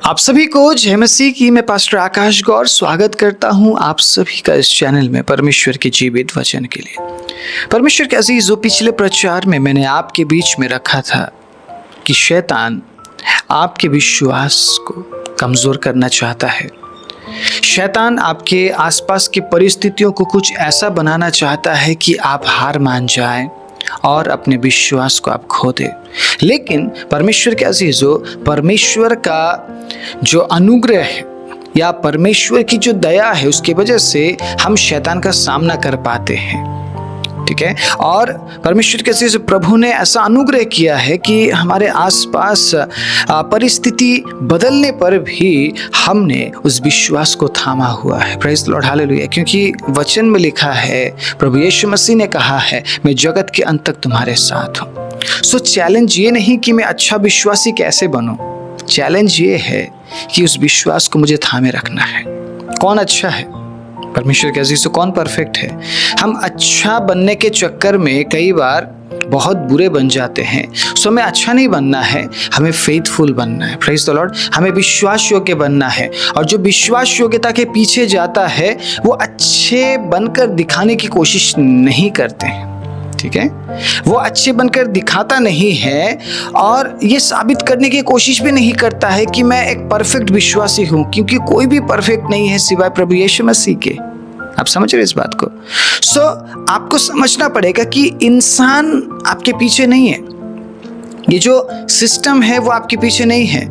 आप सभी को जय मसीह की। मैं पास्टर आकाश गौर स्वागत करता हूं आप सभी का इस चैनल में परमेश्वर के जीवित वचन के लिए। परमेश्वर के अजीजों, पिछले प्रचार में मैंने आपके बीच में रखा था कि शैतान आपके विश्वास को कमज़ोर करना चाहता है। शैतान आपके आसपास की परिस्थितियों को कुछ ऐसा बनाना चाहता है कि आप हार मान जाएं और अपने विश्वास को आप खो दें। लेकिन परमेश्वर के अजीजों, परमेश्वर का जो अनुग्रह है या परमेश्वर की जो दया है, उसकी वजह से हम शैतान का सामना कर पाते हैं। ठीक है। और परमेश्वर के अजीजों, प्रभु ने ऐसा अनुग्रह किया है कि हमारे आसपास परिस्थिति बदलने पर भी हमने उस विश्वास को थामा हुआ है। Praise the lord, hallelujah. क्योंकि वचन में लिखा है, प्रभु यीशु मसीह ने कहा है, मैं जगत के अंत तक तुम्हारे साथ हूँ। सो चैलेंज ये नहीं कि मैं अच्छा विश्वासी कैसे बनूं, चैलेंज ये है कि उस विश्वास को मुझे थामे रखना है। कौन अच्छा है? परमेश्वर के अजीजों, कौन परफेक्ट है? हम अच्छा बनने के चक्कर में कई बार बहुत बुरे बन जाते हैं। सो हमें अच्छा नहीं बनना है, हमें फेथफुल बनना है। Praise the Lord. हमें विश्वास योग्य बनना है, और जो विश्वास योग्यता के पीछे जाता है वो अच्छे बनकर दिखाने की कोशिश नहीं करते हैं। ठीक है। वो अच्छे बनकर दिखाता नहीं है और ये साबित करने की कोशिश भी नहीं करता है कि मैं एक परफेक्ट विश्वासी हूं, क्योंकि कोई भी परफेक्ट नहीं है सिवाय प्रभु यीशु मसीह के। आप समझ रहे इस बात को? सो आपको समझना पड़ेगा कि इंसान आपके पीछे नहीं है, ये जो सिस्टम है वो आपके पीछे नहीं है।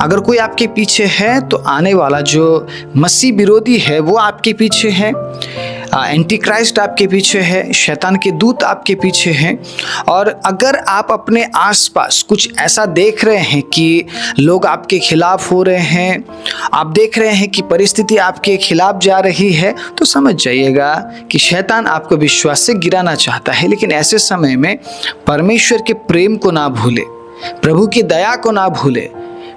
अगर कोई आपके पीछे है तो आने वाला जो मसीह विरोधी है वो आपके पीछे है, एंटी क्राइस्ट आपके पीछे है, शैतान के दूत आपके पीछे हैं। और अगर आप अपने आसपास कुछ ऐसा देख रहे हैं कि लोग आपके खिलाफ हो रहे हैं, आप देख रहे हैं कि परिस्थिति आपके खिलाफ जा रही है, तो समझ जाइएगा कि शैतान आपको विश्वास से गिराना चाहता है। लेकिन ऐसे समय में परमेश्वर के प्रेम को ना भूले, प्रभु की दया को ना भूले,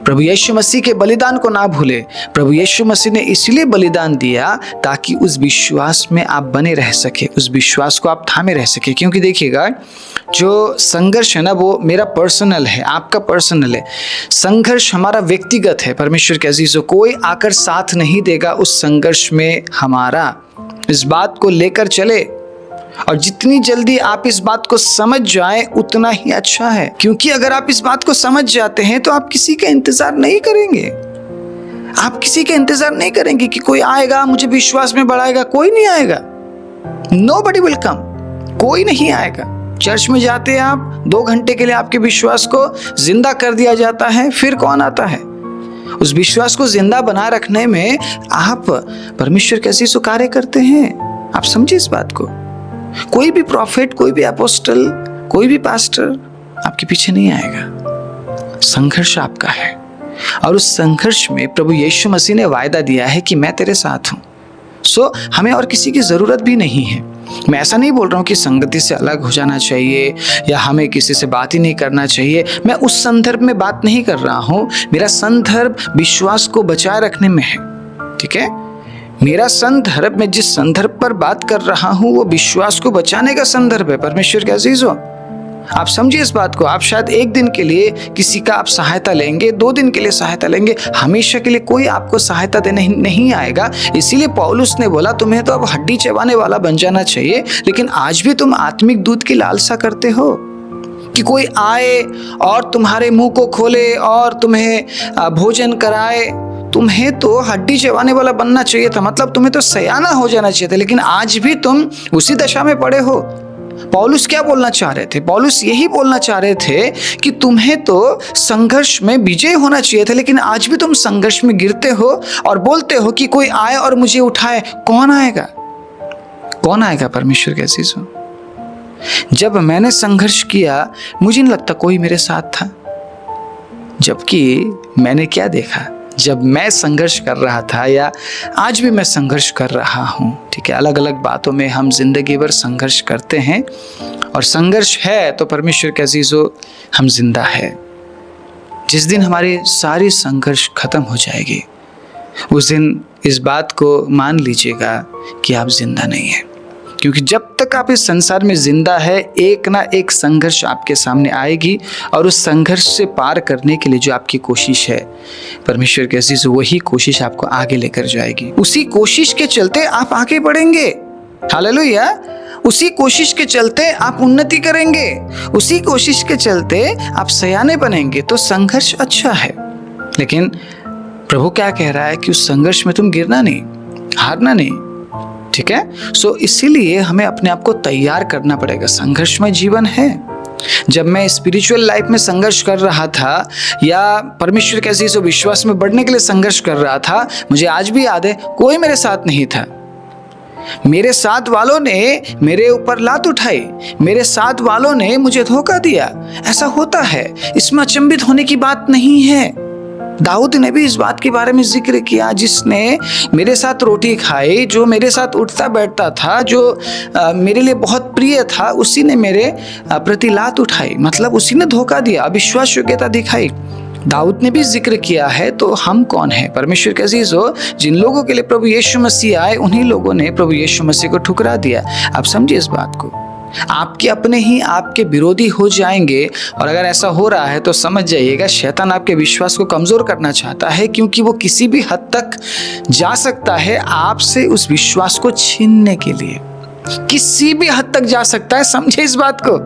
प्रभु यीशु मसीह के बलिदान को ना भूले। प्रभु यीशु मसीह ने इसलिए बलिदान दिया ताकि उस विश्वास में आप बने रह सके, उस विश्वास को आप थामे रह सके। क्योंकि देखिएगा, जो संघर्ष है ना, वो मेरा पर्सनल है, आपका पर्सनल है। संघर्ष हमारा व्यक्तिगत है। परमेश्वर के अजीजों, कोई आकर साथ नहीं देगा उस संघर्ष में हमारा। इस बात को लेकर चले, और जितनी जल्दी आप इस बात को समझ जाएं उतना ही अच्छा है। क्योंकि अगर आप इस बात को समझ जाते हैं तो आप किसी का इंतजार नहीं करेंगे। आप किसी का इंतजार नहीं करेंगे कि कोई आएगा मुझे विश्वास में बढ़ाएगा। कोई नहीं आएगा। Nobody will come। कोई नहीं आएगा। चर्च में जाते हैं आप, 2 घंटे के लिए आपके विश्वास को जिंदा कर दिया जाता है, फिर कौन आता है? उस विश्वास को जिंदा बना रखने में आप परमेश्वर कैसे कार्य करते हैं। आप समझिए इस बात को। कोई भी प्रॉफिट, कोई भी अपोस्टल, कोई भी पास्टर आपके पीछे नहीं आएगा। संघर्ष आपका है, और उस संघर्ष में प्रभु यीशु मसीह ने वायदा दिया है कि मैं तेरे साथ हूं। सो हमें और किसी की जरूरत भी नहीं है। मैं ऐसा नहीं बोल रहा हूं कि संगति से अलग हो जाना चाहिए या हमें किसी से बात ही नहीं करना चाहिए। मैं उस संदर्भ में बात नहीं कर रहा हूं। मेरा संदर्भ विश्वास को बचाए रखने में है। ठीक है। मेरा संदर्भ, मैं जिस संदर्भ पर बात कर रहा हूं वो विश्वास को बचाने का संदर्भ है। परमेश्वर के अजीजों, आप समझिए इस बात को। आप शायद 1 दिन के लिए किसी का आप सहायता लेंगे, 2 दिन के लिए सहायता लेंगे, हमेशा के लिए कोई आपको सहायता देने नहीं आएगा। इसीलिए पौलुस ने बोला, तुम्हें तो अब हड्डी चबाने वाला बन जाना चाहिए, लेकिन आज भी तुम आत्मिक दूध की लालसा करते हो कि कोई आए और तुम्हारे मुंह को खोले और तुम्हें भोजन कराए। तुम्हें तो हड्डी चबाने वाला बनना चाहिए था, मतलब तुम्हें तो सयाना हो जाना चाहिए था, लेकिन आज भी तुम उसी दशा में पड़े हो। पौलुस क्या बोलना चाह रहे थे? पौलुस यही बोलना चाह रहे थे कि तुम्हें तो संघर्ष में विजय होना चाहिए था, लेकिन आज भी तुम संघर्ष में गिरते हो और बोलते हो कि कोई आए और मुझे उठाए। कौन आएगा? कौन आएगा? परमेश्वर के अजीजों, जब मैंने संघर्ष किया मुझे नहीं लगता कोई मेरे साथ था। जबकि मैंने क्या देखा, जब मैं संघर्ष कर रहा था, या आज भी मैं संघर्ष कर रहा हूँ, ठीक है, अलग अलग बातों में हम जिंदगी भर संघर्ष करते हैं, और संघर्ष है तो परमेश्वर के अजीजों हम जिंदा है। जिस दिन हमारी सारी संघर्ष खत्म हो जाएगी, उस दिन इस बात को मान लीजिएगा कि आप जिंदा नहीं हैं। क्योंकि जब तक आप इस संसार में जिंदा है, एक ना एक संघर्ष आपके सामने आएगी और उस संघर्ष से पार करने के लिए जो आपकी कोशिश है, परमेश्वर के अजीज, वही कोशिश आपको आगे लेकर जाएगी। उसी कोशिश के चलते आप आगे बढ़ेंगे। हालेलुया। उसी कोशिश के चलते आप उन्नति करेंगे, उसी कोशिश के चलते आप सयाने बनेंगे। तो संघर्ष अच्छा है, लेकिन प्रभु क्या कह रहा है कि उस संघर्ष में तुम गिरना नहीं, हारना नहीं। ठीक है। सो इसीलिए हमें अपने आप को तैयार करना पड़ेगा। संघर्षमय जीवन है। जब मैं स्पिरिचुअल लाइफ में संघर्ष कर रहा था या परमेश्वर के अजीज विश्वास में बढ़ने के लिए संघर्ष कर रहा था, मुझे आज भी याद है, कोई मेरे साथ नहीं था। मेरे साथ वालों ने मेरे ऊपर लात उठाई, मेरे साथ वालों ने मुझे धोखा दिया। ऐसा होता है, इसमें अचंभित होने की बात नहीं है। दाऊद ने भी इस बात के बारे में जिक्र किया, जिसने मेरे साथ रोटी खाई, जो मेरे साथ उठता बैठता था, जो मेरे लिए बहुत प्रिय था, उसी ने मेरे प्रति लात उठाई, मतलब उसी ने धोखा दिया, अविश्वास योग्यता दिखाई। दाऊद ने भी जिक्र किया है। तो हम कौन है? परमेश्वर के अजीजों, जिन लोगों के लिए प्रभु यीशु मसीह आए, उन्हीं लोगों ने प्रभु यीशु मसीह को ठुकरा दिया। आप समझिए इस बात को। आपके अपने ही आपके विरोधी हो जाएंगे, और अगर ऐसा हो रहा है तो समझ जाइएगा शैतान आपके विश्वास को कमजोर करना चाहता है, क्योंकि वो किसी भी हद तक जा सकता है आपसे उस विश्वास को छीनने के लिए। किसी भी हद तक जा सकता है, समझे इस बात को।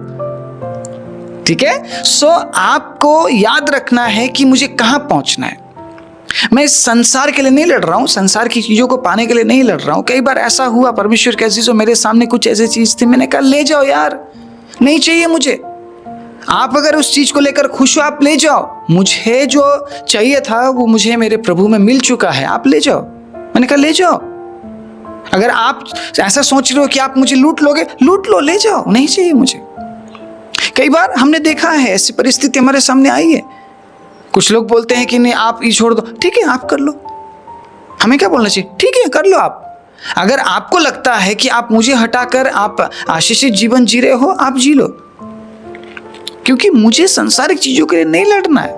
ठीक है। सो आपको याद रखना है कि मुझे कहां पहुंचना है। मैं इस संसार के लिए नहीं लड़ रहा हूं, संसार की चीजों को पाने के लिए नहीं लड़ रहा हूं। कई बार ऐसा हुआ, परमेश्वर के अजीजों, मेरे सामने कुछ ऐसी चीज थी, मैंने कहा ले जाओ यार, नहीं चाहिए मुझे। आप अगर उस चीज को लेकर खुश हो, आप ले जाओ। मुझे जो चाहिए था वो मुझे मेरे प्रभु में मिल चुका है, आप ले जाओ। मैंने कहा ले जाओ। अगर आप ऐसा सोच रहे हो कि आप मुझे लूट लोगे, लूट लो, ले जाओ, नहीं चाहिए मुझे। कई बार हमने देखा है ऐसी परिस्थिति हमारे सामने आई है। कुछ लोग बोलते हैं कि नहीं आप ये छोड़ दो, ठीक है आप कर लो। हमें क्या बोलना चाहिए? ठीक है कर लो आप। अगर आपको लगता है कि आप मुझे हटाकर आप आशीषित जीवन जी रहे हो, आप जी लो, क्योंकि मुझे सांसारिक चीजों के लिए नहीं लड़ना है।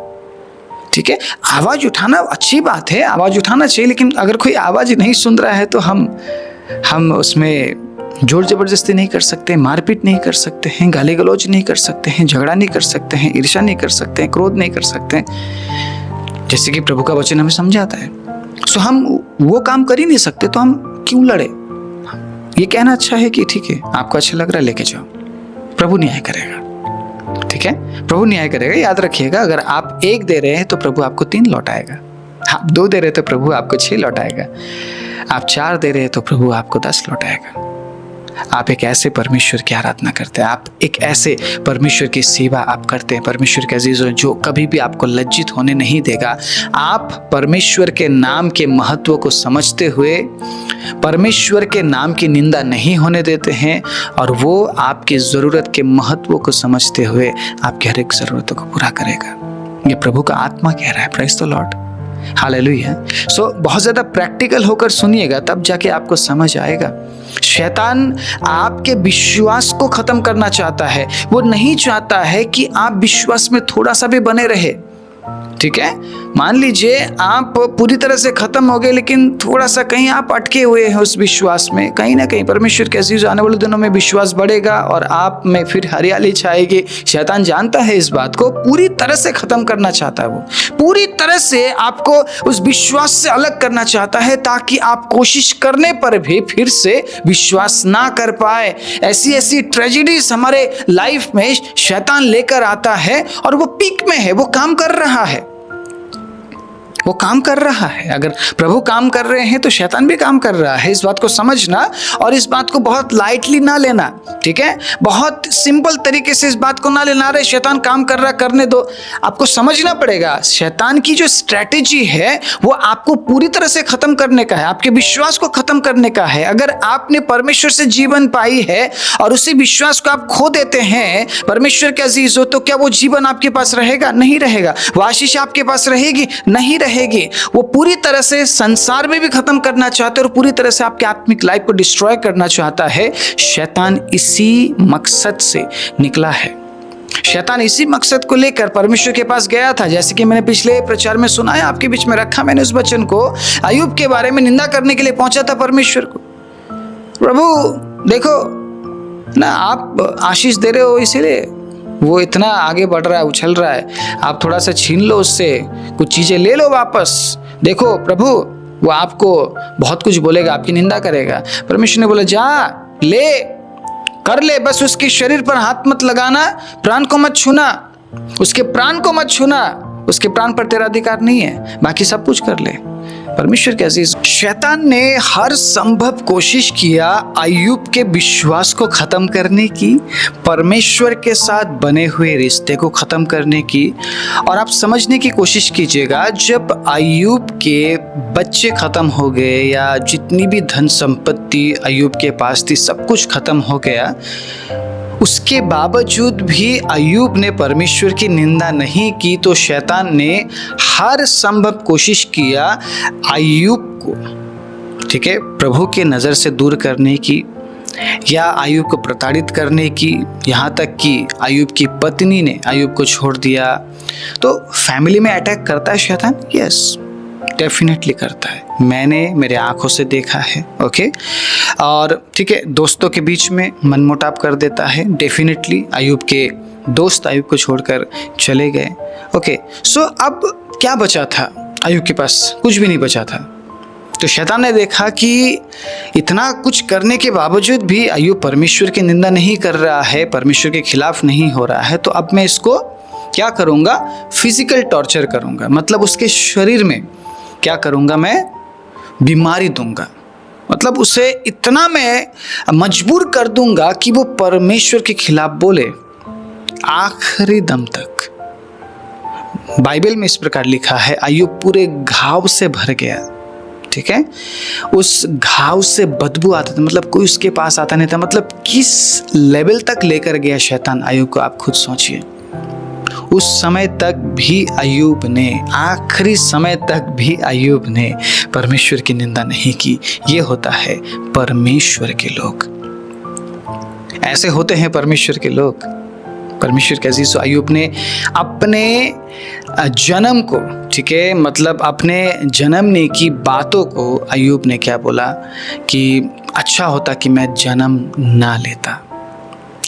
ठीक है। आवाज उठाना अच्छी बात है, आवाज उठाना चाहिए, लेकिन अगर कोई आवाज नहीं सुन रहा है तो हम उसमें जोर जबरदस्ती नहीं कर सकते, मारपीट नहीं कर सकते हैं, गाली गलौज नहीं कर सकते हैं, झगड़ा नहीं कर सकते हैं, ईर्ष्या नहीं कर सकते हैं, क्रोध नहीं कर सकते हैं, जैसे कि प्रभु का वचन हमें समझाता है। सो हम वो काम कर ही नहीं सकते, तो हम क्यों लड़े? ये कहना अच्छा है कि ठीक है आपको अच्छा लग रहा है, लेके जाओ, प्रभु न्याय करेगा। ठीक है। प्रभु न्याय करेगा। याद रखिएगा, अगर आप 1 दे रहे हैं तो प्रभु आपको 3 लौटाएगा। आप 2 दे रहे हैं तो प्रभु आपको 6 लौटाएगा। आप 4 दे रहे हैं तो प्रभु आपको 10 लौटाएगा। आप एक ऐसे परमेश्वर की आराधना करते हैं, आप एक ऐसे परमेश्वर की सेवा आप करते हैं, परमेश्वर के अजीजों, जो कभी भी आपको लज्जित होने नहीं देगा। आप परमेश्वर के नाम के महत्व को समझते हुए परमेश्वर के नाम की निंदा नहीं होने देते हैं, और वो आपकी ज़रूरत के महत्व को समझते हुए आपकी हर एक ज़रूरतों को पूरा करेगा। ये प्रभु का आत्मा कह रहा है। Praise the lord. हालेलुया। सो बहुत ज़्यादा प्रैक्टिकल होकर सुनिएगा, तब जाके आपको समझ आएगा। शैतान आपके विश्वास को खत्म करना चाहता है। वो नहीं चाहता है कि आप विश्वास में थोड़ा सा भी बने रहे। ठीक है। मान लीजिए आप पूरी तरह से खत्म हो गए, लेकिन थोड़ा सा कहीं आप अटके हुए हैं उस विश्वास में, कहीं ना कहीं परमेश्वर के अजीज आने वाले दिनों में विश्वास बढ़ेगा और आप में फिर हरियाली छाएगी। शैतान जानता है इस बात को, पूरी तरह से खत्म करना चाहता है। वो पूरी तरह से आपको उस विश्वास से अलग करना चाहता है, ताकि आप कोशिश करने पर भी फिर से विश्वास ना कर पाए। ऐसी ऐसी ट्रेजेडीज हमारे लाइफ में शैतान लेकर आता है, और वो पीक में है, वो काम कर रहा है, वो काम कर रहा है। अगर प्रभु काम कर रहे हैं तो शैतान भी काम कर रहा है। इस बात को समझना और इस बात को बहुत लाइटली ना लेना। ठीक है। बहुत सिंपल तरीके से इस बात को ना लेना, रहे शैतान काम कर रहा, करने दो। आपको समझना पड़ेगा शैतान की जो स्ट्रेटेजी है वो आपको पूरी तरह से खत्म करने का है, आपके विश्वास को खत्म करने का है। अगर आपने परमेश्वर से जीवन पाई है और उसी विश्वास को आप खो देते हैं परमेश्वर के अजीज हो, तो क्या वो जीवन आपके पास रहेगा? नहीं रहेगा। वो आशीष आपके पास रहेगी? नहीं रहेगी। वो पूरी तरह से संसार में भी खत्म करना चाहता है और पूरी तरह से आपके आत्मिक लाइफ को डिस्ट्रॉय करना चाहता है। शैतान इसी मकसद से निकला है। शैतान इसी मकसद को लेकर परमेश्वर के पास गया था। जैसे कि मैंने पिछले प्रचार में सुनाया, आपके बीच में रखा मैंने उस वचन को, अय्यूब के बारे में निंदा करने के लिए पहुंचा था परमेश्वर को। प्रभु देखो ना, आप आशीष दे रहे हो इसीलिए वो इतना आगे बढ़ रहा है, उछल रहा है। आप थोड़ा सा छीन लो उससे, कुछ चीजें ले लो वापस। देखो प्रभु वो आपको बहुत कुछ बोलेगा, आपकी निंदा करेगा। परमेश्वर ने बोला जा ले, कर ले, बस उसके शरीर पर हाथ मत लगाना, प्राण को मत छूना, उसके प्राण को मत छूना, उसके प्राण पर तेरा अधिकार नहीं है, बाकी सब कुछ कर ले। परमेश्वर के अजीज, शैतान ने हर संभव कोशिश किया अय्यूब के विश्वास को खत्म करने की, परमेश्वर के साथ बने हुए रिश्ते को खत्म करने की। और आप समझने की कोशिश कीजिएगा, जब अय्यूब के बच्चे खत्म हो गए या जितनी भी धन संपत्ति अय्यूब के पास थी सब कुछ खत्म हो गया, उसके बावजूद भी अय्यूब ने परमेश्वर की निंदा नहीं की, तो शैतान ने हर संभव कोशिश किया अय्यूब को, ठीक है, प्रभु के नज़र से दूर करने की या अय्यूब को प्रताड़ित करने की। यहाँ तक कि अय्यूब की पत्नी ने अय्यूब को छोड़ दिया। तो फैमिली में अटैक करता है शैतान, यस डेफिनेटली करता है, मैंने मेरे आंखों से देखा है। ओके, और ठीक है, दोस्तों के बीच में मनमुटाव कर देता है, डेफिनेटली अय्यूब के दोस्त अय्यूब को छोड़कर चले गए। ओके, सो अब क्या बचा था अय्यूब के पास? कुछ भी नहीं बचा था। तो शैतान ने देखा कि इतना कुछ करने के बावजूद भी अय्यूब परमेश्वर की निंदा नहीं कर रहा है, परमेश्वर के खिलाफ नहीं हो रहा है, तो अब मैं इसको क्या करूँगा? फिजिकल टॉर्चर करूँगा, मतलब उसके शरीर में क्या करूँगा? मैं बीमारी दूंगा, मतलब उसे इतना मैं मजबूर कर दूंगा कि वो परमेश्वर के खिलाफ बोले आखिरी दम तक। बाइबल में इस प्रकार लिखा है, अय्यूब पूरे घाव से भर गया, ठीक है, उस घाव से बदबू आता था, मतलब कोई उसके पास आता नहीं था। मतलब किस लेवल तक लेकर गया शैतान अय्यूब को, आप खुद सोचिए। उस समय तक भी अय्यूब ने, आखिरी समय तक भी अय्यूब ने परमेश्वर की निंदा नहीं की। ये होता है परमेश्वर के लोग, ऐसे होते हैं परमेश्वर के लोग। परमेश्वर के अजीज़, अय्यूब ने अपने जन्म को, ठीक है, मतलब अपने जन्मने की बातों को अय्यूब ने क्या बोला कि अच्छा होता कि मैं जन्म ना लेता।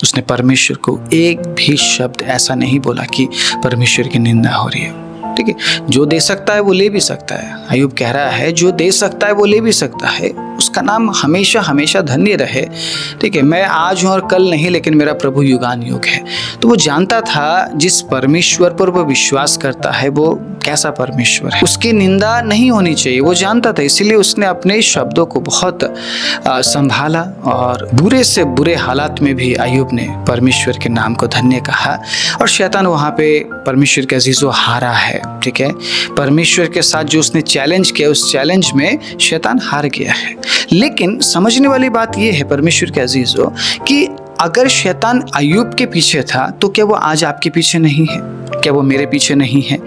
उसने परमेश्वर को एक भी शब्द ऐसा नहीं बोला कि परमेश्वर की निंदा हो रही है, ठीक है। जो दे सकता है वो ले भी सकता है। अय्यूब कह रहा है जो दे सकता है वो ले भी सकता है, उसका नाम हमेशा हमेशा धन्य रहे, ठीक है। मैं आज हूँ और कल नहीं, लेकिन मेरा प्रभु युगान युग है। तो वो जानता था जिस परमेश्वर पर वो विश्वास करता है वो कैसा परमेश्वर है, उसकी निंदा नहीं होनी चाहिए, वो जानता था। इसीलिए उसने अपने शब्दों को बहुत संभाला और बुरे से बुरे हालात में भी अय्यूब ने परमेश्वर के नाम को धन्य कहा। और शैतान वहाँ पे परमेश्वर के अजीज़ों हारा है, ठीक है। परमेश्वर के साथ जो उसने चैलेंज किया, उस चैलेंज में शैतान हार गया है। लेकिन समझने वाली बात यह है परमेश्वर के अजीज़ों कि अगर शैतान अय्यूब के पीछे था तो क्या वो आज आपके पीछे नहीं है? क्या वो मेरे पीछे नहीं है?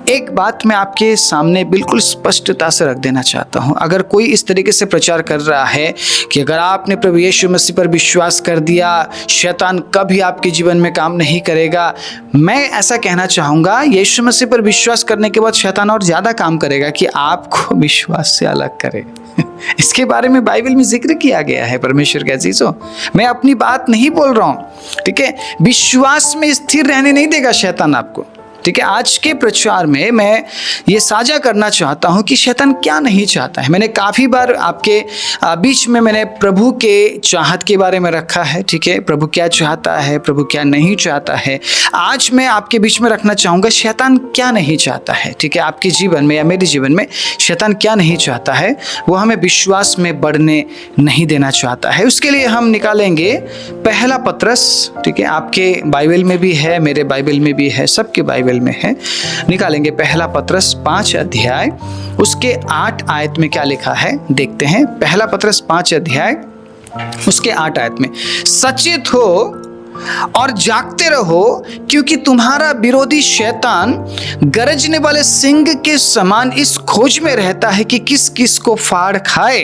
एक बात मैं आपके सामने बिल्कुल स्पष्टता से रख देना चाहता हूँ। अगर कोई इस तरीके से प्रचार कर रहा है कि अगर आपने प्रभु यीशु मसीह पर विश्वास कर दिया शैतान कभी आपके जीवन में काम नहीं करेगा, मैं ऐसा कहना चाहूँगा यीशु मसीह पर विश्वास करने के बाद शैतान और ज़्यादा काम करेगा कि आपको विश्वास से अलग करे। इसके बारे में बाइबल में जिक्र किया गया है परमेश्वर के अजीजों। मैं अपनी बात नहीं बोल रहा हूँ, ठीक है। विश्वास में स्थिर रहने नहीं देगा शैतान आपको, ठीक है। आज के प्रचार में मैं ये साझा करना चाहता हूँ कि शैतान क्या नहीं चाहता है। मैंने काफ़ी बार आपके बीच में मैंने प्रभु के चाहत के बारे में रखा है, ठीक है। प्रभु क्या चाहता है, प्रभु क्या नहीं चाहता है। आज मैं आपके बीच में रखना चाहूँगा शैतान क्या नहीं चाहता है, ठीक है। आपके जीवन में या मेरे जीवन में शैतान क्या नहीं चाहता है, वो हमें विश्वास में बढ़ने नहीं देना चाहता है। उसके लिए हम निकालेंगे पहला पत्रस, ठीक है। आपके बाइबल में भी है, मेरे बाइबल में भी है, सबके बाइबल में है। निकालेंगे पहला पत्रस 5 अध्याय उसके 8 आयत में क्या लिखा है देखते हैं। पहला पत्रस 5 अध्याय उसके 8 आयत में, सचेत हो और जागते रहो क्योंकि तुम्हारा विरोधी शैतान गरजने वाले सिंह के समान इस खोज में रहता है कि किस किस को फाड़ खाए।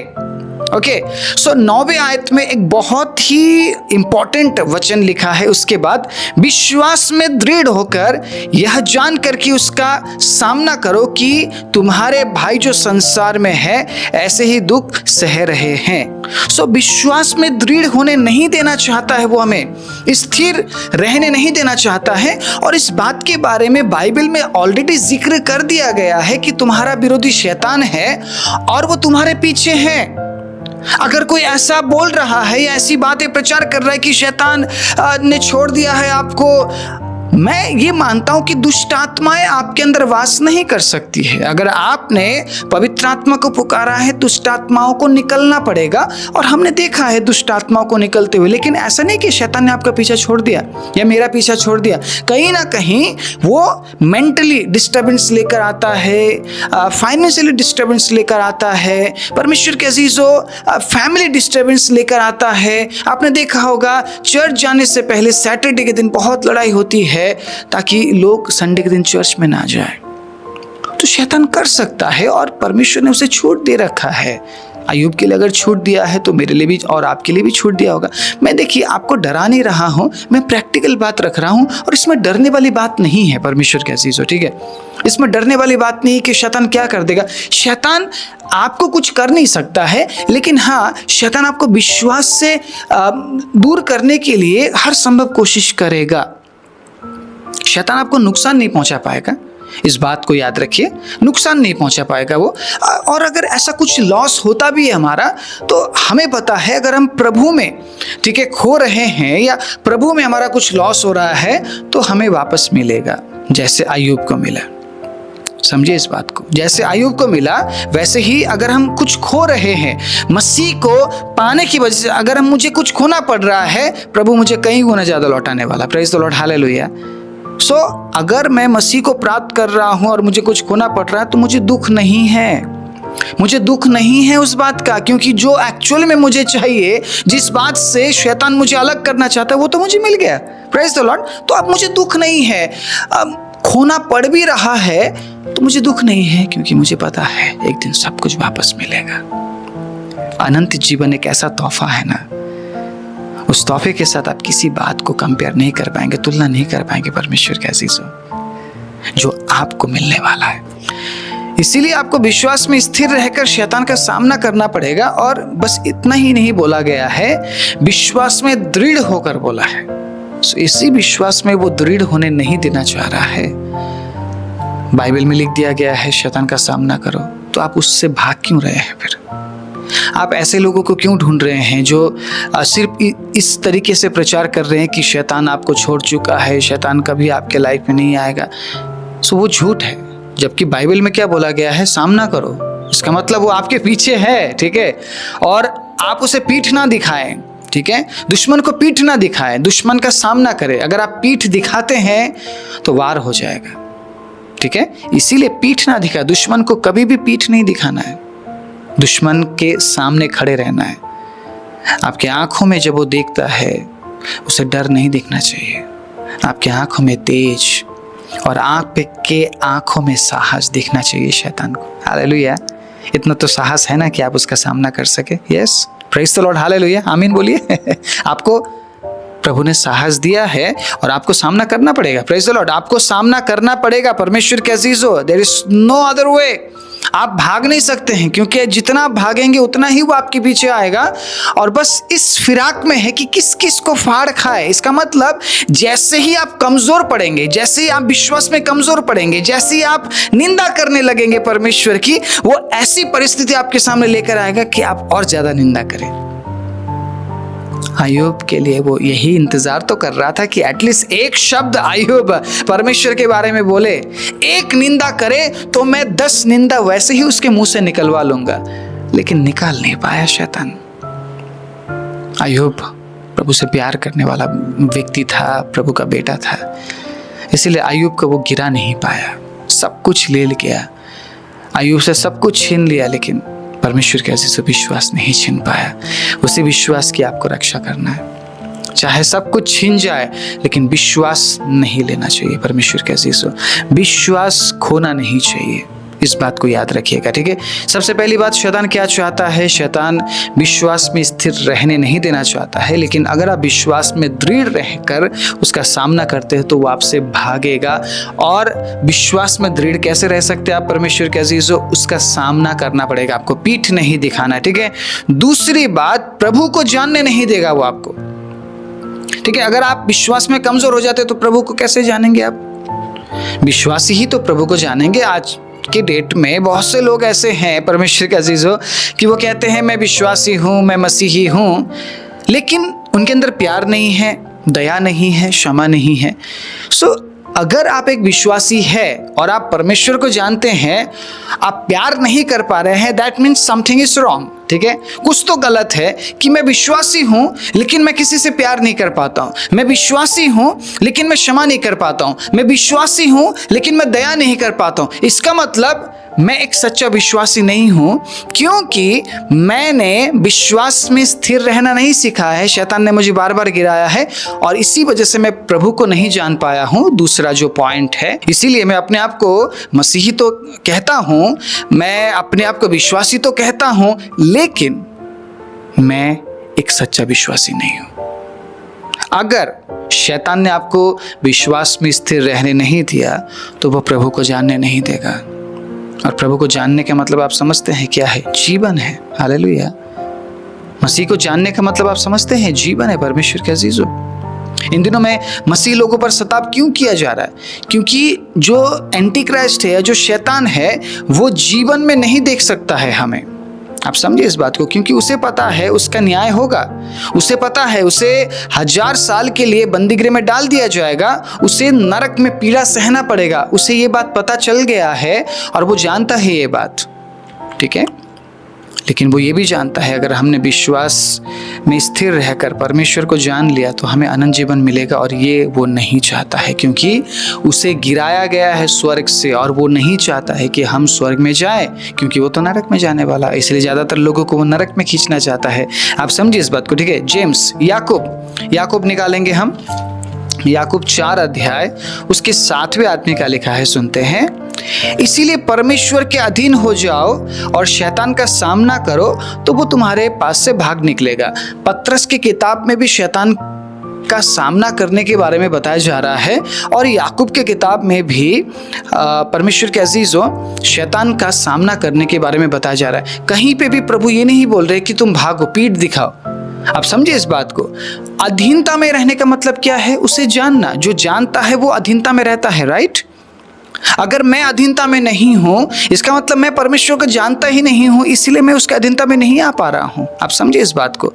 ओके, सो 9वें आयत में एक बहुत ही इंपॉर्टेंट वचन लिखा है। उसके बाद विश्वास में दृढ़ होकर यह जानकर कि उसका सामना करो कि तुम्हारे भाई जो संसार में है ऐसे ही दुख सह रहे हैं। सो विश्वास में दृढ़ होने नहीं देना चाहता है, वो हमें स्थिर रहने नहीं देना चाहता है। और इस बात के बारे में बाइबल में ऑलरेडी जिक्र कर दिया गया है कि तुम्हारा विरोधी शैतान है और वो तुम्हारे पीछे है। अगर कोई ऐसा बोल रहा है या ऐसी बातें प्रचार कर रहा है कि शैतान ने छोड़ दिया है आपको, मैं ये मानता हूं कि दुष्ट आत्माएं आपके अंदर वास नहीं कर सकती है। अगर आपने पवित्र आत्मा को पुकारा है, दुष्ट आत्माओं को निकलना पड़ेगा। और हमने देखा है दुष्ट आत्माओं को निकलते हुए। लेकिन ऐसा नहीं कि शैतान ने आपका पीछा छोड़ दिया या मेरा पीछा छोड़ दिया। कहीं ना कहीं वो मेंटली डिस्टर्बेंस लेकर आता है, फाइनेंशियली डिस्टर्बेंस लेकर आता है, परमेश्वर के अजीजों फैमिली डिस्टर्बेंस लेकर आता है। आपने देखा होगा चर्च जाने से पहले सैटरडे के दिन बहुत लड़ाई होती है ताकि लोग संडे के दिन चर्च में ना जाए। तो शैतान कर सकता है और परमेश्वर ने उसे छूट दे रखा है। अय्यूब के लिए अगर छूट दिया है तो मेरे लिए भी और आपके लिए भी छूट दिया होगा। मैं देखिए आपको डरा नहीं रहा हूं, मैं प्रैक्टिकल बात रख रहा हूं और इसमें डरने वाली बात नहीं है परमेश्वर के अजीजों, ठीक है। इसमें डरने वाली बात नहीं कि शैतान क्या कर देगा। शैतान आपको कुछ कर नहीं सकता है, लेकिन हाँ शैतान आपको विश्वास से दूर करने के लिए हर संभव कोशिश करेगा। शैतान आपको नुकसान नहीं पहुंचा पाएगा, इस बात को याद रखिए, नुकसान नहीं पहुंचा पाएगा वो। और अगर ऐसा कुछ लॉस होता भी है हमारा, तो हमें पता है अगर हम प्रभु में, ठीक है, खो रहे हैं या प्रभु में हमारा कुछ लॉस हो रहा है तो हमें वापस मिलेगा, जैसे अय्यूब को मिला। समझिए इस बात को, जैसे अय्यूब को मिला वैसे ही अगर हम कुछ खो रहे हैं मसीह को पाने की वजह से, अगर हम मुझे कुछ खोना पड़ रहा है, प्रभु मुझे कहीं गुना ज्यादा लौटाने वाला। Praise the lord, hallelujah. So अगर मैं मसीह को प्राप्त कर रहा हूं और मुझे कुछ खोना पड़ रहा है तो मुझे दुख नहीं है, मुझे दुख नहीं है उस बात का, क्योंकि जो एक्चुअल में मुझे चाहिए, जिस बात से शैतान मुझे अलग करना चाहता है, वो तो मुझे मिल गया। Praise the Lord. तो अब मुझे दुख नहीं है। खोना पड़ भी रहा है तो मुझे दुख नहीं है, क्योंकि मुझे पता है एक दिन सब कुछ वापस मिलेगा। अनंत जीवन एक ऐसा तोहफा है ना, उस तोहफे के साथ आप किसी बात को कंपेयर नहीं कर पाएंगे, तुलना नहीं कर पाएंगे परमेश्वर के अजीजों, जो आपको मिलने वाला है। इसीलिए आपको विश्वास में स्थिर रहकर शैतान का सामना करना पड़ेगा। और बस इतना ही नहीं बोला गया है, विश्वास में दृढ़ होकर बोला है। इसी विश्वास में वो दृढ़ होने नहीं देना चाह रहा है। बाइबल में लिख दिया गया है शैतान का सामना करो, तो आप उससे भाग क्यों रहे हैं? फिर आप ऐसे लोगों को क्यों ढूंढ रहे हैं जो सिर्फ इस तरीके से प्रचार कर रहे हैं कि शैतान आपको छोड़ चुका है, शैतान कभी आपके लाइफ में नहीं आएगा। सो वो झूठ है। जबकि बाइबल में क्या बोला गया है? सामना करो। इसका मतलब वो आपके पीछे है, ठीक है, और आप उसे पीठ ना दिखाएं, ठीक है, दुश्मन को पीठ ना दिखाएं, दुश्मन का सामना करें। अगर आप पीठ दिखाते हैं तो वार हो जाएगा, ठीक है। इसीलिए पीठ ना दिखाए, दुश्मन को कभी भी पीठ नहीं दिखाना है, दुश्मन के सामने खड़े रहना है। आपके आंखों में जब वो देखता है उसे डर नहीं दिखना चाहिए। आपके आंखों में तेज और आंखों में साहस दिखना चाहिए शैतान को। हालेलुया। इतना तो साहस है ना कि आप उसका सामना कर सके। Yes, praise the lord, hallelujah, आमीन बोलिए। आपको प्रभु ने साहस दिया है और आपको सामना करना पड़ेगा। प्रेज द लॉर्ड, आपको सामना करना पड़ेगा परमेश्वर के अजीजों। There is no other way. आप भाग नहीं सकते हैं, क्योंकि जितना आप भागेंगे उतना ही वो आपके पीछे आएगा। और बस इस फिराक में है कि किस किस को फाड़ खाए। इसका मतलब जैसे ही आप कमजोर पड़ेंगे, जैसे ही आप विश्वास में कमजोर पड़ेंगे, जैसे ही आप निंदा करने लगेंगे परमेश्वर की, वो ऐसी परिस्थिति आपके सामने लेकर आएगा कि आप और ज्यादा निंदा करें। अय्यूब के लिए वो यही इंतजार तो कर रहा था कि एटलीस्ट एक शब्द अय्यूब परमेश्वर के बारे में बोले, एक निंदा करे तो मैं 10 निंदा वैसे ही उसके मुंह से निकलवा लूंगा। लेकिन निकाल नहीं पाया शैतान। अय्यूब प्रभु से प्यार करने वाला व्यक्ति था, प्रभु का बेटा था, इसीलिए अय्यूब को वो गिरा नहीं पाया। सब कुछ ले गया, अय्यूब से सब कुछ छीन लिया, लेकिन परमेश्वर के ऐसे विश्वास नहीं छीन पाया। उसी विश्वास की आपको रक्षा करना है। चाहे सब कुछ छीन जाए, लेकिन विश्वास नहीं लेना चाहिए। परमेश्वर के अजीजों, विश्वास खोना नहीं चाहिए। इस बात को याद रखिएगा, ठीक है। सबसे पहली बात, शैतान क्या चाहता है? शैतान विश्वास में स्थिर रहने नहीं देना चाहता है, लेकिन अगर आप विश्वास में दृढ़ रहकर उसका सामना करते हैं तो वो आपसे भागेगा। और विश्वास में दृढ़ कैसे रह सकते हैं आप परमेश्वर के अजीजों? उसका सामना करना पड़ेगा, आपको पीठ नहीं दिखाना, ठीक है। दूसरी बात, प्रभु को जानने नहीं देगा वो आपको, ठीक है। अगर आप विश्वास में कमजोर हो जाते हैं तो प्रभु को कैसे जानेंगे आप? विश्वासी ही तो प्रभु को जानेंगे। आज के डेट में बहुत से लोग ऐसे हैं परमेश्वर के अजीजों कि वो कहते हैं मैं विश्वासी हूँ, मैं मसीही हूँ, लेकिन उनके अंदर प्यार नहीं है, दया नहीं है, क्षमा नहीं है। अगर आप एक विश्वासी है और आप परमेश्वर को जानते हैं, आप प्यार नहीं कर पा रहे हैं, that means something is wrong, ठीक है। कुछ तो गलत है कि मैं विश्वासी हूं लेकिन मैं किसी से प्यार नहीं कर पाता हूं, मैं विश्वासी हूं लेकिन मैं क्षमा नहीं कर पाता हूं, मैं विश्वासी हूं लेकिन मैं दया नहीं कर पाता हूं। इसका मतलब मैं एक सच्चा विश्वासी नहीं हूं, क्योंकि मैंने विश्वास में स्थिर रहना नहीं सीखा है। शैतान ने मुझे बार बार गिराया है और इसी वजह से मैं प्रभु को नहीं जान पाया हूं। दूसरा जो पॉइंट है, इसीलिए मैं अपने आप को मसीही तो कहता हूं, मैं अपने आप को विश्वासी तो कहता हूं, लेकिन मैं एक सच्चा विश्वासी नहीं हूं। अगर शैतान ने आपको विश्वास में स्थिर रहने नहीं दिया तो वह प्रभु को जानने नहीं देगा। और प्रभु को जानने का मतलब आप समझते हैं क्या है? जीवन है। हालेलुया। मसीह को जानने का मतलब आप समझते हैं? जीवन है परमेश्वर के अजीजों। इन दिनों में मसीह लोगों पर सताव क्यों किया जा रहा है? क्योंकि जो एंटी क्राइस्ट है, जो शैतान है, वो जीवन में नहीं देख सकता है हमें। आप समझिए इस बात को, क्योंकि उसे पता है उसका न्याय होगा, उसे पता है उसे 1000 साल के लिए बंदीगृह में डाल दिया जाएगा, उसे नरक में पीड़ा सहना पड़ेगा। उसे ये बात पता चल गया है और वो जानता है ये बात, ठीक है। लेकिन वो ये भी जानता है अगर हमने विश्वास में स्थिर रहकर परमेश्वर को जान लिया तो हमें अनंत जीवन मिलेगा, और ये वो नहीं चाहता है, क्योंकि उसे गिराया गया है स्वर्ग से और वो नहीं चाहता है कि हम स्वर्ग में जाएं, क्योंकि वो तो नरक में जाने वाला है। इसलिए ज़्यादातर लोगों को वो नरक में खींचना चाहता है। आप समझिए इस बात को, ठीक है। जेम्स, याकूब निकालेंगे हम। याकूब 4 अध्याय उसके 7वें आदमी का लिखा है, सुनते हैं। इसीलिए परमेश्वर के अधीन हो जाओ और शैतान का सामना करो तो वो तुम्हारे पास से भाग निकलेगा। पत्रस की किताब में भी शैतान का सामना करने के बारे में बताया जा रहा है, और याकूब के किताब में भी परमेश्वर के अजीजों शैतान का सामना करने के बारे में बताया जा रहा है। कहीं पे भी प्रभु ये नहीं बोल रहे कि तुम भागो, पीठ दिखाओ। आप समझिए इस बात को। अधीनता में रहने का मतलब क्या है? उसे जानना। जो जानता है वो अधीनता में रहता है, राइट। अगर मैं अधीनता में नहीं हूं, इसका मतलब मैं परमेश्वर को जानता ही नहीं हूं, इसलिए मैं उसके अधीनता में नहीं आ पा रहा हूं। आप समझिए इस बात को।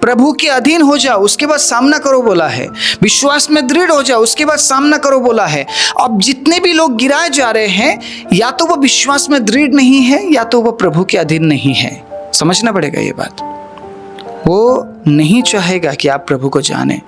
प्रभु के अधीन हो जाओ, उसके बाद सामना करो बोला है। विश्वास में दृढ़ हो जाओ, उसके बाद सामना करो बोला है। अब जितने भी लोग गिराए जा रहे हैं, या तो वो विश्वास में दृढ़ नहीं है या तो वो प्रभु के अधीन नहीं है। समझना पड़ेगा ये बात। वो नहीं चाहेगा कि आप प्रभु को जानें,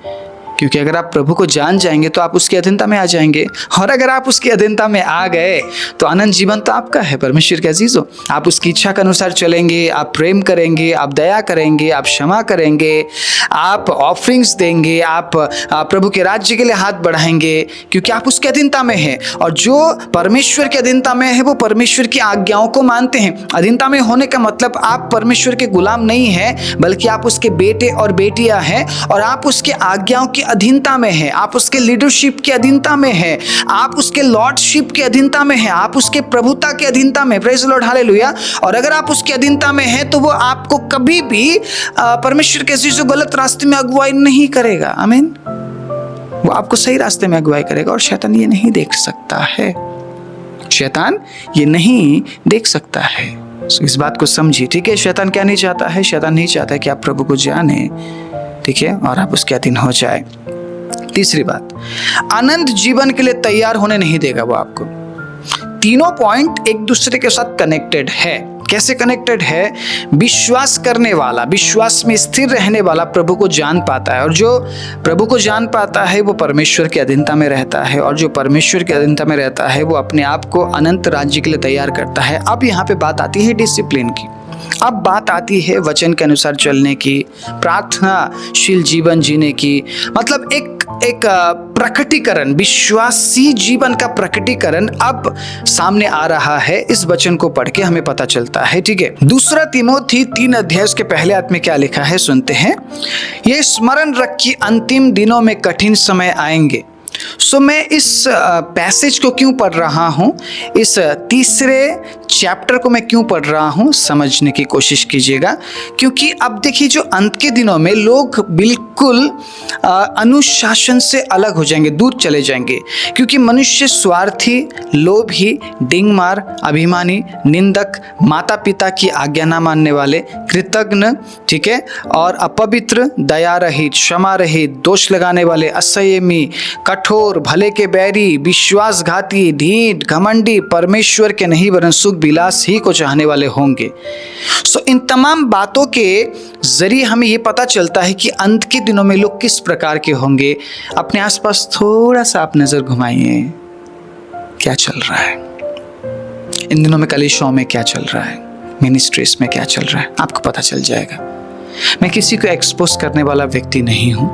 क्योंकि अगर आप प्रभु को जान जाएंगे तो आप उसकी अधीनता में आ जाएंगे, और अगर आप उसकी अधीनता में आ गए तो अनंत जीवन तो आपका है परमेश्वर के अजीजों। आप उसकी इच्छा के अनुसार चलेंगे, आप प्रेम करेंगे, आप दया करेंगे, आप क्षमा करेंगे, आप ऑफरिंग्स देंगे, आप प्रभु के राज्य के लिए हाथ बढ़ाएंगे, क्योंकि आप उसकी अधीनता में हैं। और जो परमेश्वर की अधीनता में है वो परमेश्वर की आज्ञाओं को मानते हैं। अधीनता में होने का मतलब आप परमेश्वर के गुलाम नहीं हैं, बल्कि आप उसके बेटे और बेटियां हैं, और आप उसके आज्ञाओं की अधीनता में है, आप उसके लीडरशिप की अधीनता में है, आप उसके लॉर्डशिप की अधीनता में है, आप उसके प्रभुता की अधीनता में। Praise the lord, hallelujah. और अगर आप उसकी अधीनता में है तो वो आपको कभी भी परमेश्वर के चीजों गलत रास्ते में अगुवाई नहीं करेगा। आमीन। वो आपको सही रास्ते में अगुवाई करेगा, और शैतान ये नहीं देख सकता है। शैतान ये नहीं देख सकता है। इस बात को समझिए, ठीक है। शैतान क्या नहीं चाहता है? शैतान नहीं चाहता है कि आप प्रभु को जाने, ठीक है, और आप उसके अधीन हो जाए। तीसरी बात, अनंत जीवन के लिए तैयार होने नहीं देगा वो आपको। तीनों पॉइंट एक दूसरे के साथ कनेक्टेड है। कैसे कनेक्टेड है? विश्वास करने वाला, विश्वास में स्थिर रहने वाला प्रभु को जान पाता है, और जो प्रभु को जान पाता है वो परमेश्वर की अधीनता में रहता है, और जो परमेश्वर की अधीनता में रहता है वो अपने आप को अनंत राज्य के लिए तैयार करता है। अब यहाँ पे बात आती है डिसिप्लिन की। अब बात आती है वचन के अनुसार चलने की, प्रार्थनाशील जीवन जीने की। मतलब एक एक प्रकटीकरण, विश्वासी जीवन का प्रकटीकरण अब सामने आ रहा है। इस वचन को पढ़ के हमें पता चलता है, ठीक है। दूसरा तिमोथी 3 अध्याय उसके पहले आयत में क्या लिखा है सुनते हैं। ये स्मरण रख कि अंतिम दिनों में कठिन समय आएंगे। सो मैं इस पैसेज को क्यों पढ़ रहा हूँ, इस तीसरे चैप्टर को मैं क्यों पढ़ रहा हूँ, समझने की कोशिश कीजिएगा। क्योंकि अब देखिए, जो अंत के दिनों में लोग बिल्कुल अनुशासन से अलग हो जाएंगे, दूर चले जाएंगे। क्योंकि मनुष्य स्वार्थी, लोभी, डिंगमार, अभिमानी, निंदक, माता पिता की आज्ञा न मानने वाले, कृतज्ञ, ठीक है, और अपवित्र, दया रहित, क्षमा रहित, दोष लगाने वाले, असंयमी, कठोर, भले के बैरी, विश्वासघाती, ढीठ, घमंडी, परमेश्वर के नहीं वरन सुख विलास ही को चाहने वाले होंगे। सो इन तमाम बातों के जरिए हमें यह पता चलता है कि अंत के दिनों में लोग किस प्रकार के होंगे। अपने आसपास थोड़ा सा आप नजर घुमाइए, क्या चल रहा है इन दिनों में, कलीसियाओं में क्या चल रहा है, मिनिस्ट्रीज में क्या चल रहा है, आपको पता चल जाएगा। मैं किसी को एक्सपोज करने वाला व्यक्ति नहीं हूं,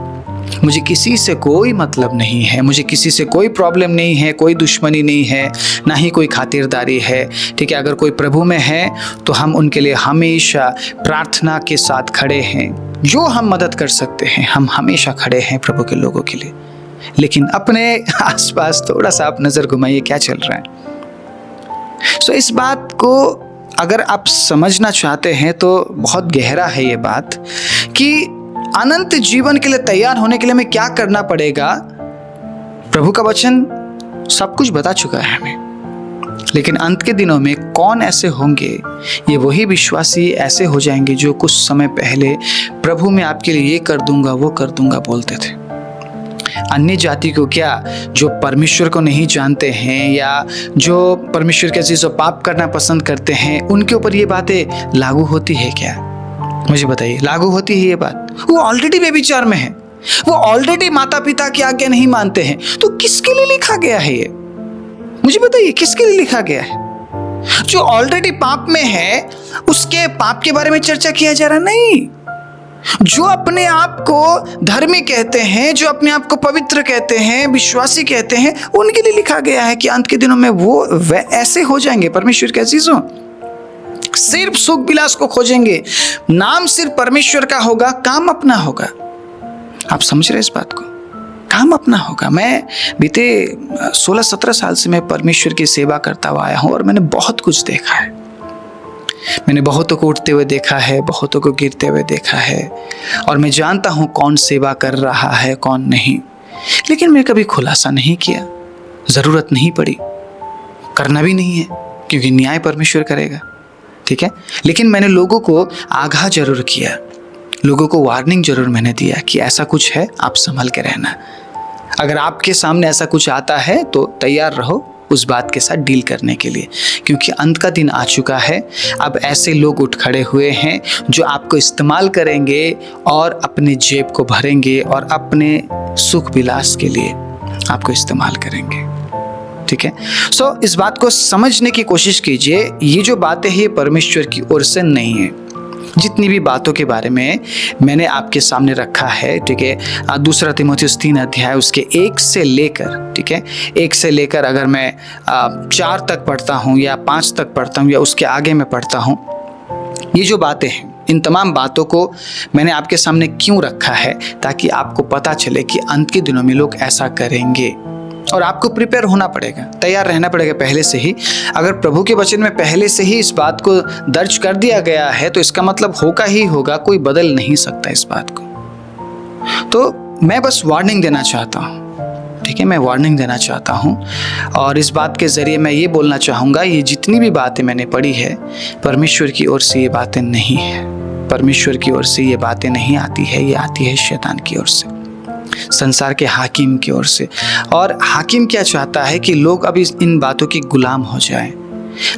मुझे किसी से कोई मतलब नहीं है, मुझे किसी से कोई प्रॉब्लम नहीं है, कोई दुश्मनी नहीं है, ना ही कोई खातिरदारी है, ठीक है। अगर कोई प्रभु में है तो हम उनके लिए हमेशा प्रार्थना के साथ खड़े हैं। जो हम मदद कर सकते हैं हम हमेशा खड़े हैं प्रभु के लोगों के लिए। लेकिन अपने आसपास थोड़ा सा आप नजर घुमाइए, क्या चल रहा है। सो इस बात को अगर आप समझना चाहते हैं तो बहुत गहरा है ये बात कि अनंत जीवन के लिए तैयार होने के लिए हमें क्या करना पड़ेगा। प्रभु का वचन सब कुछ बता चुका है हमें। लेकिन अंत के दिनों में कौन ऐसे होंगे, ये वही विश्वासी ऐसे हो जाएंगे जो कुछ समय पहले प्रभु मैं आपके लिए ये कर दूंगा वो कर दूंगा बोलते थे। अन्य जाति को क्या, जो परमेश्वर को नहीं जानते हैं या जो परमेश्वर के चीज़ों पाप करना पसंद करते हैं, उनके ऊपर ये बातें लागू होती है क्या? मुझे बताइए, लागू होती है ये बात? वो ऑलरेडी व्यभिचार में है, वो ऑलरेडी माता पिता की आज्ञा नहीं मानते हैं, तो किसके लिए लिखा गया है ये? मुझे बताइए, किसके लिए लिखा गया है? जो ऑलरेडी पाप में है उसके पाप के बारे में चर्चा किया जा रहा नहीं। जो अपने आप को धर्मी कहते हैं, जो अपने आप को पवित्र कहते हैं, विश्वासी कहते हैं, उनके लिए लिखा गया है कि अंत के दिनों में वो ऐसे हो जाएंगे। परमेश्वर के अजीजों, सिर्फ सुख विलास को खोजेंगे, नाम सिर्फ परमेश्वर का होगा, काम अपना होगा। आप समझ रहे इस बात को? काम अपना होगा। मैं बीते 16-17 साल से मैं परमेश्वर की सेवा करता हुआ आया हूं और मैंने बहुत कुछ देखा है। मैंने बहुतों को उठते हुए देखा है, बहुतों को गिरते हुए देखा है, और मैं जानता हूं कौन सेवा कर रहा है कौन नहीं। लेकिन मैं कभी खुलासा नहीं किया, जरूरत नहीं पड़ी, करना भी नहीं है, क्योंकि न्याय परमेश्वर करेगा, ठीक है। लेकिन मैंने लोगों को आगाह जरूर किया, लोगों को वार्निंग जरूर मैंने दिया कि ऐसा कुछ है, आप संभल के रहना। अगर आपके सामने ऐसा कुछ आता है तो तैयार रहो उस बात के साथ डील करने के लिए, क्योंकि अंत का दिन आ चुका है। अब ऐसे लोग उठ खड़े हुए हैं जो आपको इस्तेमाल करेंगे और अपने जेब को भरेंगे और अपने सुख विलास के लिए आपको इस्तेमाल करेंगे, ठीक है। सो इस बात को समझने की कोशिश कीजिए। ये जो बातें हैं ये परमेश्वर की ओर से नहीं है। जितनी भी बातों के बारे में मैंने आपके सामने रखा है, ठीक है, दूसरा तीमुथियुस 3 अध्याय उसके 1 से लेकर, ठीक है, 1 से लेकर अगर मैं 4 तक पढ़ता हूँ या 5 तक पढ़ता हूँ या उसके आगे मैं पढ़ता हूँ, ये जो बातें हैं, इन तमाम बातों को मैंने आपके सामने क्यों रखा है, ताकि आपको पता चले कि अंत के दिनों में लोग ऐसा करेंगे और आपको प्रिपेयर होना पड़ेगा, तैयार रहना पड़ेगा पहले से ही। अगर प्रभु के वचन में पहले से ही इस बात को दर्ज कर दिया गया है तो इसका मतलब होगा ही होगा, कोई बदल नहीं सकता इस बात को। तो मैं बस वार्निंग देना चाहता हूँ, ठीक है, मैं वार्निंग देना चाहता हूँ। और इस बात के ज़रिए मैं ये बोलना चाहूँगा, ये जितनी भी बातें मैंने पढ़ी है परमेश्वर की ओर से ये बातें नहीं है, परमेश्वर की ओर से ये बातें नहीं आती है, ये आती है शैतान की ओर से, संसार के हाकिम की ओर से। और हाकिम क्या चाहता है कि लोग अभी इन बातों के गुलाम हो जाए।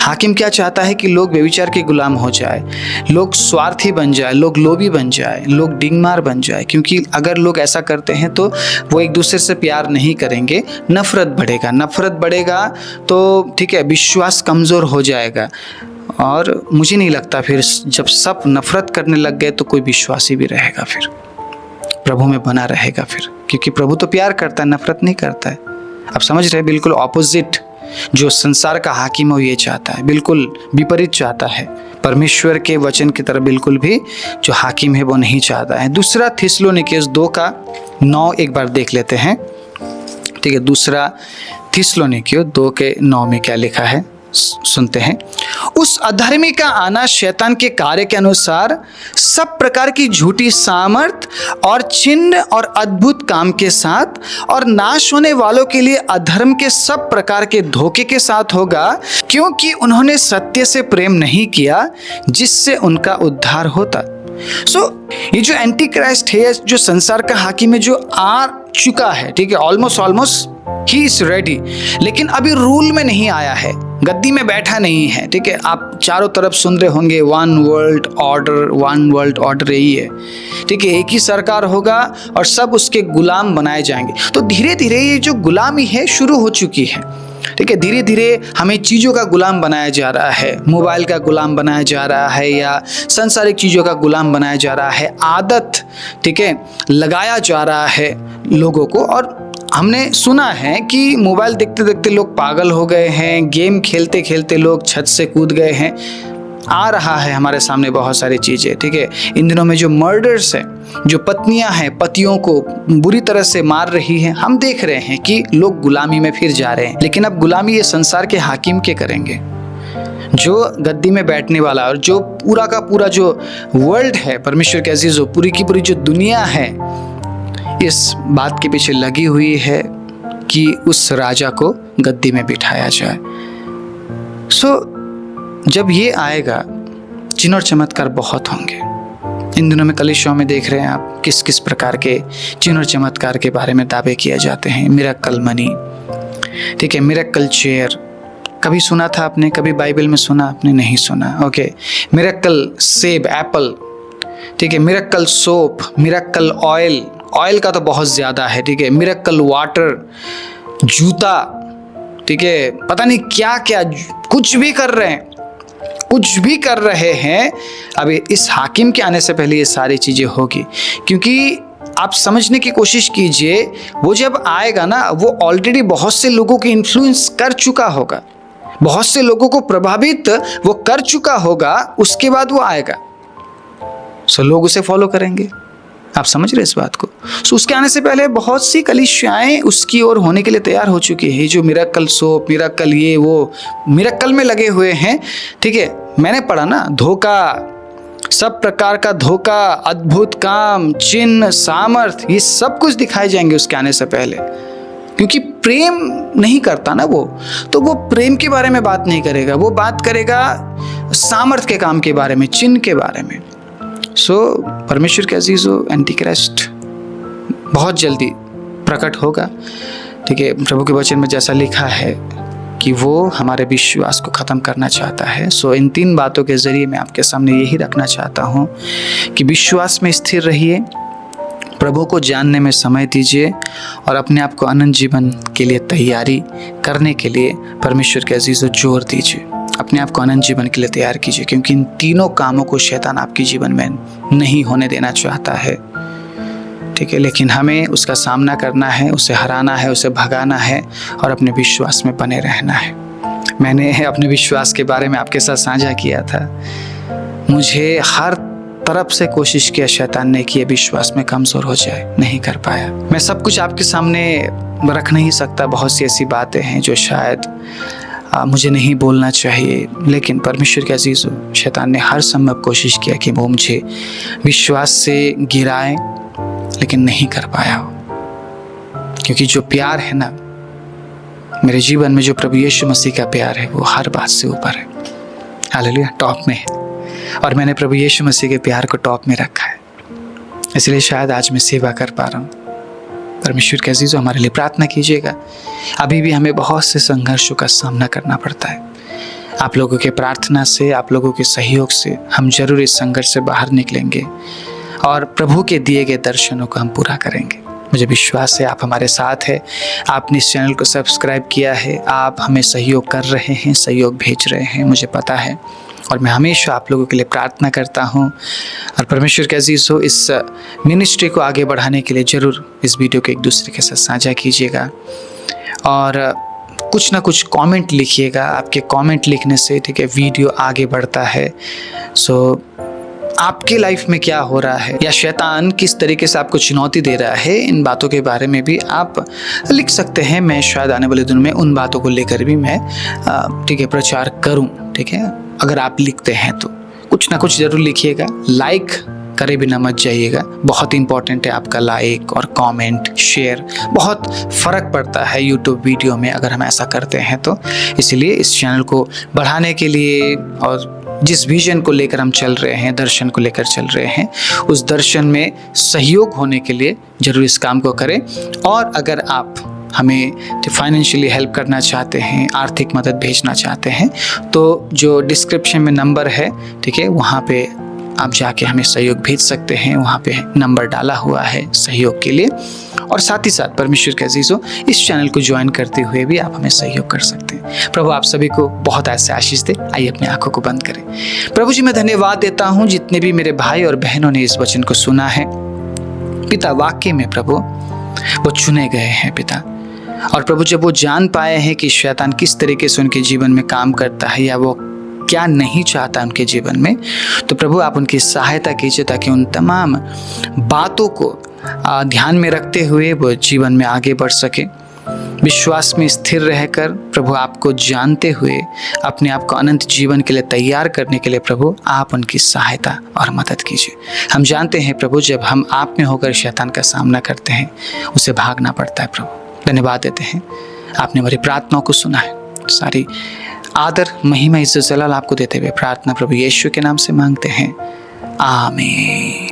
हाकिम क्या चाहता है कि लोग व्यभिचार के गुलाम हो जाए, लोग स्वार्थी बन जाए, लोग लोभी बन जाए, लोग डिंगमार बन जाए। क्योंकि अगर लोग ऐसा करते हैं तो वो एक दूसरे से प्यार नहीं करेंगे, नफरत बढ़ेगा, नफरत बढ़ेगा तो ठीक है, विश्वास कमज़ोर हो जाएगा। और मुझे नहीं लगता फिर जब सब नफरत करने लग गए तो कोई विश्वासी भी रहेगा फिर। प्रभु में बना रहेगा फिर, क्योंकि प्रभु तो प्यार करता है, नफरत नहीं करता है। आप समझ रहे हैं, बिल्कुल ऑपोजिट जो संसार का हाकिम है वो ये चाहता है, बिल्कुल विपरीत चाहता है। परमेश्वर के वचन की तरह बिल्कुल भी जो हाकिम है वो नहीं चाहता है। दूसरा थिस्सलुनीकियों 2:9 एक बार देख लेते हैं, ठीक है। दूसरा थिस्सलुनीकियों 2:9 में क्या लिखा है सुनते हैं। उस अधर्मी का आना शैतान के कार्य के अनुसार सब प्रकार की झूठी सामर्थ और चिन्ह और अद्भुत काम के साथ और नाश होने वालों के लिए अधर्म के सब प्रकार के धोखे के साथ होगा, क्योंकि उन्होंने सत्य से प्रेम नहीं किया जिससे उनका उद्धार होता। ये जो एंटी क्राइस्ट है, जो संसार का हाकिम है, जो आ चुका है, ठीक है, ऑलमोस्ट ही इज रेडी, लेकिन अभी रूल में नहीं आया है, गद्दी में बैठा नहीं है, ठीक है। आप चारों तरफ सुन रहे होंगे वन वर्ल्ड ऑर्डर यही है, ठीक है। एक ही सरकार होगा और सब उसके गुलाम बनाए जाएंगे। तो धीरे धीरे ये जो गुलामी है शुरू हो चुकी है, ठीक है। धीरे धीरे हमें चीज़ों का गुलाम बनाया जा रहा है, मोबाइल का गुलाम बनाया जा रहा है या सांसारिक चीज़ों का गुलाम बनाया जा रहा है, आदत, ठीक है, लगाया जा रहा है लोगों को। और हमने सुना है कि मोबाइल देखते देखते लोग पागल हो गए हैं, गेम खेलते खेलते लोग छत से कूद गए हैं। आ रहा है हमारे सामने बहुत सारी चीज़ें, ठीक है। इन दिनों में जो मर्डर्स है, जो पत्नियां हैं पतियों को बुरी तरह से मार रही हैं, हम देख रहे हैं कि लोग गुलामी में फिर जा रहे हैं। लेकिन अब गुलामी ये संसार के हाकिम के करेंगे, जो गद्दी में बैठने वाला, और जो पूरा का पूरा जो वर्ल्ड है, परमेश्वर के अजीजों, पूरी की पूरी जो दुनिया है इस बात के पीछे लगी हुई है कि उस राजा को गद्दी में बिठाया जाए। जब ये आएगा, चिन्ह और चमत्कार बहुत होंगे। इन दिनों में कलीसियाओं में देख रहे हैं आप किस किस प्रकार के चिन्ह और चमत्कार के बारे में दावे किए जाते हैं। मिरेकल मनी, ठीक है, मिरेकल चेयर, कभी सुना था आपने? कभी बाइबल में सुना आपने? नहीं सुना, ओके। मिरेकल सेब, एप्पल, ठीक है। मिरेकल सोप, मिरेकल ऑयल का तो बहुत ज़्यादा है, ठीक है। मिरेकल वाटर, जूता, ठीक है, पता नहीं क्या क्या कुछ भी कर रहे हैं। अभी इस हाकिम के आने से पहले ये सारी चीज़ें होगी, क्योंकि आप समझने की कोशिश कीजिए, वो जब आएगा ना, वो ऑलरेडी बहुत से लोगों को इन्फ्लुएंस कर चुका होगा, बहुत से लोगों को प्रभावित वो कर चुका होगा, उसके बाद वो आएगा। लोग उसे फॉलो करेंगे। आप समझ रहे इस बात को? उसके आने से पहले बहुत सी कलीसियाएं उसकी ओर होने के लिए तैयार हो चुकी है। जो मिरेकल सोप, मिरेकल ये वो, मिरेकल में लगे हुए हैं, ठीक है। मैंने पढ़ा ना, धोखा, सब प्रकार का धोखा, अद्भुत काम, चिन्ह, सामर्थ, ये सब कुछ दिखाए जाएंगे उसके आने से पहले। क्योंकि प्रेम नहीं करता ना वो, तो वो प्रेम के बारे में बात नहीं करेगा, वो बात करेगा सामर्थ के काम के बारे में, चिन्ह के बारे में। परमेश्वर के अजीजों, एंटी क्राइस्ट बहुत जल्दी प्रकट होगा, ठीक है। प्रभु के वचन में जैसा लिखा है कि वो हमारे विश्वास को ख़त्म करना चाहता है। इन 3 बातों के ज़रिए मैं आपके सामने यही रखना चाहता हूँ कि विश्वास में स्थिर रहिए, प्रभु को जानने में समय दीजिए और अपने आप को अनंत जीवन के लिए तैयारी करने के लिए परमेश्वर के अजीजों जोर दीजिए। अपने आप को अनंत जीवन के लिए तैयार कीजिए, क्योंकि इन तीनों कामों को शैतान आपके जीवन में नहीं होने देना चाहता है, ठीक है। लेकिन हमें उसका सामना करना है, उसे हराना है, उसे भगाना है और अपने विश्वास में बने रहना है। मैंने अपने विश्वास के बारे में आपके साथ साझा किया था। मुझे हर तरफ से कोशिश किया शैतान ने कि ये विश्वास में कमज़ोर हो जाए, नहीं कर पाया। मैं सब कुछ आपके सामने रख नहीं सकता, बहुत सी ऐसी बातें हैं जो शायद मुझे नहीं बोलना चाहिए, लेकिन परमेश्वर के अजीजों, शैतान ने हर संभव कोशिश किया कि वो मुझे विश्वास से गिराए, लेकिन नहीं कर पाया हो। क्योंकि जो प्यार है ना मेरे जीवन में, जो प्रभु यीशु मसीह का प्यार है, वो हर बात से ऊपर है, हालेलुया, टॉप में है। और मैंने प्रभु यीशु मसीह के प्यार को टॉप में रखा है, इसलिए शायद आज मैं सेवा कर पा रहा हूँ। परमेश्वर के अजीजों, हमारे लिए प्रार्थना कीजिएगा। अभी भी हमें बहुत से संघर्षों का सामना करना पड़ता है। आप लोगों के प्रार्थना से, आप लोगों के सहयोग से हम जरूर इस संघर्ष से बाहर निकलेंगे और प्रभु के दिए गए दर्शनों को हम पूरा करेंगे। मुझे विश्वास है आप हमारे साथ हैं। आपने इस चैनल को सब्सक्राइब किया है, आप हमें सहयोग कर रहे हैं, सहयोग भेज रहे हैं, मुझे पता है। और मैं हमेशा आप लोगों के लिए प्रार्थना करता हूँ। और परमेश्वर के अजीज़ हो, इस मिनिस्ट्री को आगे बढ़ाने के लिए ज़रूर इस वीडियो को एक दूसरे के साथ साझा कीजिएगा और कुछ ना कुछ कमेंट लिखिएगा। आपके कमेंट लिखने से ठीक है वीडियो आगे बढ़ता है। सो आपकी लाइफ में क्या हो रहा है या शैतान किस तरीके से आपको चुनौती दे रहा है, इन बातों के बारे में भी आप लिख सकते हैं। मैं शायद आने वाले दिनों में उन बातों को लेकर भी मैं ठीक है प्रचार करूं। ठीक है, अगर आप लिखते हैं तो कुछ ना कुछ ज़रूर लिखिएगा। लाइक करे बिना मत जाइएगा, बहुत इंपॉर्टेंट है आपका लाइक और कमेंट शेयर, बहुत फ़र्क पड़ता है यूट्यूब वीडियो में अगर हम ऐसा करते हैं तो। इसलिए इस चैनल को बढ़ाने के लिए और जिस विजन को लेकर हम चल रहे हैं, दर्शन को लेकर चल रहे हैं, उस दर्शन में सहयोग होने के लिए ज़रूर इस काम को करें। और अगर आप हमें फाइनेंशियली हेल्प करना चाहते हैं, आर्थिक मदद भेजना चाहते हैं, तो जो डिस्क्रिप्शन में नंबर है ठीक है, वहाँ पे आप जाके हमें सहयोग भेज सकते हैं। वहाँ पे नंबर डाला हुआ है सहयोग के लिए। और साथ ही साथ परमेश्वर के अजीज़ों, इस चैनल को ज्वाइन करते हुए भी आप हमें सहयोग कर सकते हैं। प्रभु आप सभी को बहुत ऐसे आशीष दे। आइए अपनी आंखों को बंद करें। प्रभु जी, मैं धन्यवाद देता हूँ जितने भी मेरे भाई और बहनों ने इस वचन को सुना है पिता। वाकई में प्रभु वो चुने गए हैं पिता। और प्रभु जब वो जान पाए हैं कि शैतान किस तरीके से उनके जीवन में काम करता है या वो क्या नहीं चाहता उनके जीवन में, तो प्रभु आप उनकी सहायता कीजिए ताकि उन तमाम बातों को ध्यान में रखते हुए वो जीवन में आगे बढ़ सके, विश्वास में स्थिर रहकर प्रभु आपको जानते हुए अपने आप को अनंत जीवन के लिए तैयार करने के लिए प्रभु आप उनकी सहायता और मदद कीजिए। हम जानते हैं प्रभु जब हम आप में होकर शैतान का सामना करते हैं उसे भागना पड़ता है। प्रभु धन्यवाद देते हैं, आपने हमारी प्रार्थनाओं को सुना है। सारी आदर महिमा इज्जत जलाल आपको देते हुए प्रार्थना प्रभु यीशु के नाम से मांगते हैं, आमीन।